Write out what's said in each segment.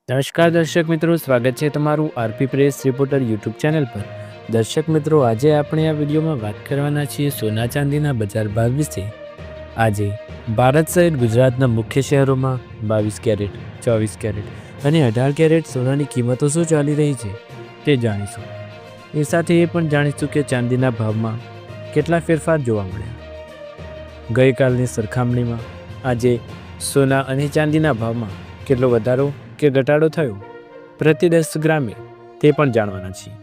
નમસ્કાર દર્શક મિત્રો, સ્વાગત છે તમારું RP press reporter YouTube channel પર। દર્શક મિત્રો, આજે આપણે આ વિડીયોમાં વાત કરવાના છીએ સોના ચાંદીના બજાર ભાવ વિશે। આજે ભારત સહિત ગુજરાતના મુખ્ય શહેરોમાં 22 કેરેટ, 24 કેરેટ અને 18 કેરેટ સોનાની કિંમતો શું ચાલી રહી છે તે જાણીશું। એ સાથે એ પણ જાણીશું કે ચાંદીના ભાવમાં કેટલા ફેરફાર જોવા મળ્યા। ગઈકાલની સરખામણીમાં આજે સોના અને ચાંદીના ભાવમાં કેટલો વધારો કે ઘટાડો થયો પ્રતિ 10 ગ્રામે તે પણ જાણવાના છીએ।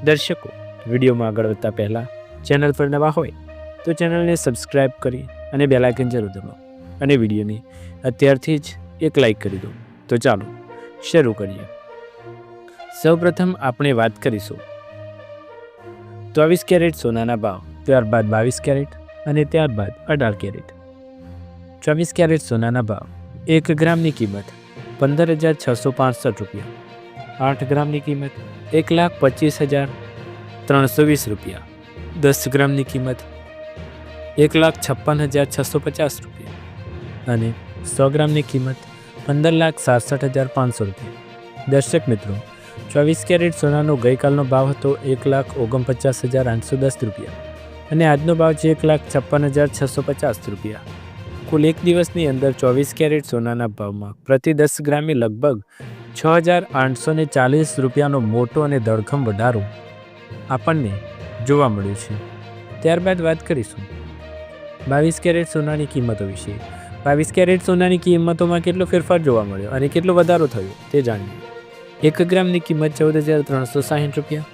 દર્શકો, વિડીયોમાં આગળ વધતા પહેલાં ચેનલ પર નવા હોય તો ચેનલને સબસ્ક્રાઈબ કરી અને બેલ આઇકન જરૂર દબાવો અને વિડીયોને અત્યારથી જ એક લાઈક કરી દો। તો ચાલો શરૂ કરીએ। સૌપ્રથમ આપણે વાત કરીશું 24 કેરેટ સોનાના ભાવ, ત્યારબાદ 22 કેરેટ અને ત્યારબાદ 18 કેરેટ। 24 કેરેટ સોનાના ભાવ: 1 ગ્રામની કિંમત 15,665 રૂપિયા, 8 ગ્રામની કિંમત 1,25,320 રૂપિયા, 10 ગ્રામની કિંમત 1,56,650 રૂપિયા અને 100 ગ્રામની કિંમત 15,67,500 રૂપિયા। દર્શક મિત્રો, 24 કેરેટ સોનાનો ગઈકાલનો ભાવ હતો 1,49,810 રૂપિયા અને આજનો ભાવ છે 1,56,650 રૂપિયા। કુલ એક દિવસની અંદર 24 કેરેટ સોનાના ભાવમાં પ્રતિ 10 ગ્રામે લગભગ 6,840 રૂપિયાનો મોટો અને ધડખમ વધારો આપણને જોવા મળ્યો છે। ત્યારબાદ વાત કરીશું 22 કેરેટ સોનાની કિંમતો વિશે। 22 કેરેટ સોનાની કિંમતોમાં કેટલો ફેરફાર જોવા મળ્યો અને કેટલો વધારો થયો તે જાણીએ। 1 ગ્રામની કિંમત 14,360 રૂપિયા,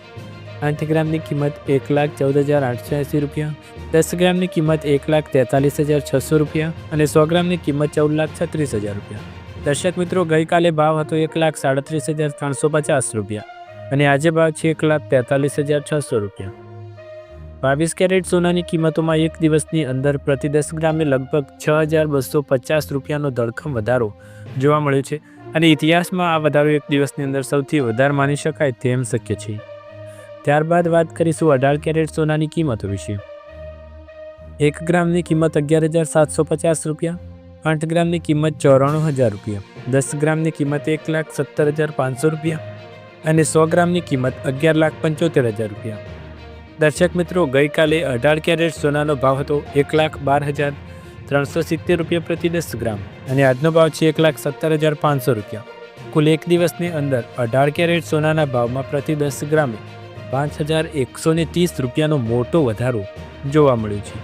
8 ગ્રામની કિંમત 1,14,880 રૂપિયા, 10 ગ્રામની કિંમત 1,43,600 રૂપિયા અને 100 ગ્રામની કિંમત 14,36,000 રૂપિયા। દર્શક મિત્રો, ગઈકાલે ભાવ હતો 1,37,350 રૂપિયા અને આજે ભાવ છે 1,43,600 રૂપિયા। 22 કેરેટ સોનાની કિંમતોમાં એક દિવસની અંદર પ્રતિ 10 ગ્રામે લગભગ 6,250 રૂપિયાનો ધડખમ વધારો જોવા મળ્યો છે અને ઇતિહાસમાં આ વધારો એક દિવસની અંદર સૌથી વધારે માની શકાય તેમ શક્ય છે। ત્યારબાદ વાત કરીશું 18 કેરેટ સોનાની કિંમતો વિશે। 1 ગ્રામની કિંમત 11,750 રૂપિયા, 8 ગ્રામની કિંમત 94,000 રૂપિયા, 10 ગ્રામની કિંમત 1,70,500 રૂપિયા અને 100 ગ્રામની કિંમત 11,75,000 રૂપિયા। દર્શક મિત્રો, ગઈકાલે 18 કેરેટ સોનાનો ભાવ હતો 1,12,370 રૂપિયા પ્રતિ 10 ગ્રામ અને આજનો ભાવ છે 1,70,500 રૂપિયા। કુલ એક દિવસની અંદર 18 કેરેટ સોનાના ભાવમાં પ્રતિ 10 ગ્રામે 5,130 રૂપિયાનો મોટો વધારો જોવા મળ્યો છે।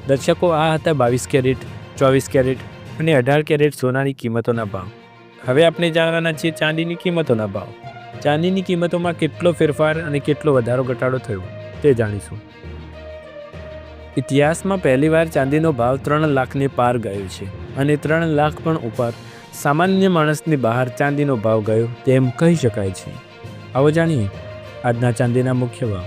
દર્શકો, આ હતા 22 કેરેટ, 24 કેરેટ અને 18 કેરેટ સોનાની કિંમતોના ભાવ। હવે આપણે જાણવાના છીએ ચાંદીની કિંમતોના ભાવ। ચાંદીની કિંમતોમાં કેટલો ફેરફાર અને કેટલો વધારો ઘટાડો થયો તે જાણીશું। ઇતિહાસમાં પહેલીવાર ચાંદીનો ભાવ 3 લાખને પાર ગયો છે અને 3 લાખ પણ ઉપર સામાન્ય માણસની બહાર ચાંદીનો ભાવ ગયો તેમ કહી શકાય છે। આવો જાણીએ આજના ચાંદીના મુખ્ય ભાવ।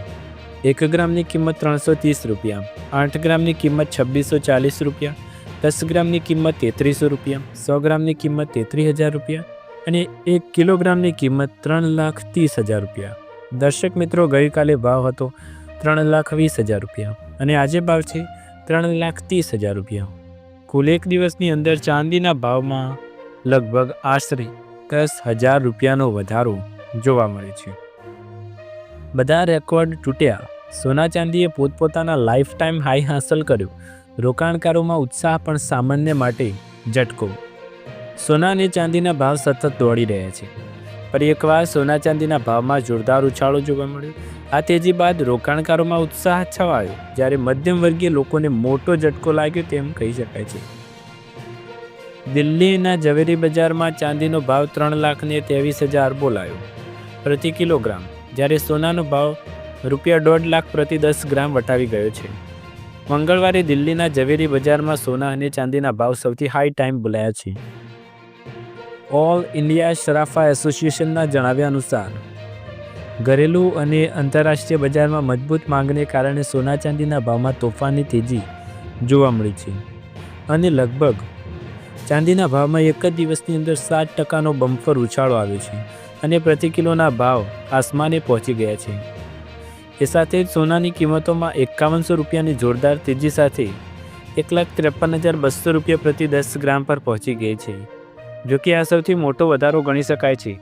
1 ગ્રામની કિંમત 330 રૂપિયા, 8 ગ્રામની કિંમત 2,640 રૂપિયા, 10 ગ્રામની કિંમત 3,300 રૂપિયા, 100 ગ્રામની કિંમત 33,000 રૂપિયા અને 1 કિલોગ્રામની કિંમત 3,30,000 રૂપિયા। દર્શક મિત્રો, ગઈકાલે ભાવ હતો 3,20,000 રૂપિયા અને આજે ભાવ છે 3,30,000 રૂપિયા। કુલ એક દિવસની અંદર ચાંદીના ભાવમાં લગભગ આશરે 10,000 રૂપિયાનો વધારો જોવા મળે છે। બધા રેકોર્ડ તૂટ્યા, સોના ચાંદીએ પોતપોતાના લાઈફ ટાઈમ હાઈ હાંસલ કર્યો, રોકાણકારોમાં ઉત્સાહ પણ સામાન્ય માટે ઝટકો। સોના અને ચાંદીના ભાવ સતત દોડી રહ્યા છે, પર એકવાર સોના ચાંદીના ભાવમાં જોરદાર ઉછાળો જોવા મળ્યો। આ તેજી બાદ રોકાણકારોમાં ઉત્સાહ છવાયો, જ્યારે મધ્યમ વર્ગીય લોકોને મોટો ઝટકો લાગ્યો તેમ કહી શકાય છે। દિલ્હીના ઝવેરી બજારમાં ચાંદીનો ભાવ 3,23,000 બોલાયો પ્રતિ કિલોગ્રામ, જ્યારે સોનાનો ભાવ ₹1.5 લાખ પ્રતિ 10 ગ્રામ વટાવી ગયો છે। મંગળવારે દિલ્હીના ઝવેરી બજારમાં સોના અને ચાંદીના ભાવ સૌથી હાઈ ટાઈમ બોલાયા છે। ઓલ ઇન્ડિયા સરાફા એસોસિએશનના જણાવ્યા અનુસાર ઘરેલું અને આંતરરાષ્ટ્રીય બજારમાં મજબૂત માંગને કારણે સોના ચાંદીના ભાવમાં તોફાની તેજી જોવા મળી છે અને લગભગ ચાંદીના ભાવમાં એક જ દિવસની અંદર 7% બમ્પર ઉછાળો આવ્યો છે અને પ્રતિ કિલોના ભાવ આસમાને પહોંચી ગયા છે। એ સાથે જ સોનાની કિંમતોમાં 5100 રૂપિયાની જોરદાર તેજી સાથે 1,53,200 રૂપિયા પ્રતિ 10 ગ્રામ પર પહોંચી ગઈ છે। જો કે આ સૌથી મોટો વધારો ગણી શકાય છે.